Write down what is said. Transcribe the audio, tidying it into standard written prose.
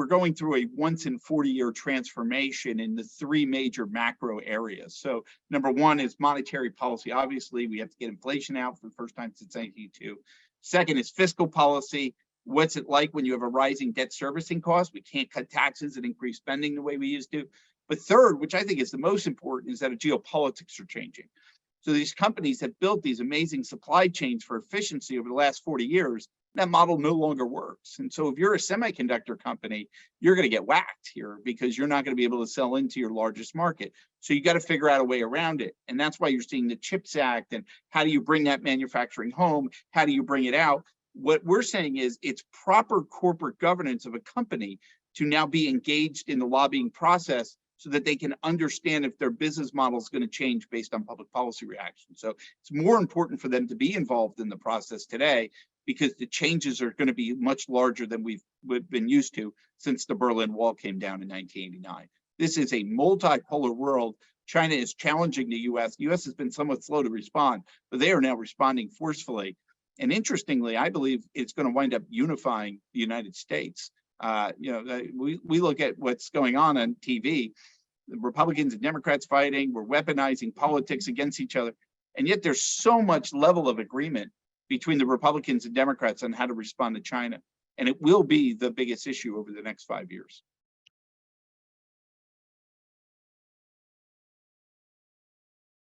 we're going through a once in 40-year transformation in the three major macro areas. So number one is monetary policy. Obviously, we have to get inflation out for the first time since 1982. Second is fiscal policy. What's it like when you have a rising debt servicing cost? We can't cut taxes and increase spending the way we used to. But third, which I think is the most important, is that geopolitics are changing. So these companies have built these amazing supply chains for efficiency over the last 40 years. That model no longer works. And so if you're a semiconductor company, you're going to get whacked here because you're not going to be able to sell into your largest market. So you got to figure out a way around it. And that's why you're seeing the CHIPS Act and how do you bring that manufacturing home? How do you bring it out? What we're saying is it's proper corporate governance of a company to now be engaged in the lobbying process so that they can understand if their business model is going to change based on public policy reaction. So it's more important for them to be involved in the process today because the changes are going to be much larger than we've been used to since the Berlin Wall came down in 1989. This is a multipolar world. China is challenging the US. The US has been somewhat slow to respond, but they are now responding forcefully. And interestingly, I believe it's going to wind up unifying the United States. We look at what's going on TV, the Republicans and Democrats fighting, we're weaponizing politics against each other. And yet there's so much level of agreement between the Republicans and Democrats on how to respond to China. And it will be the biggest issue over the next 5 years.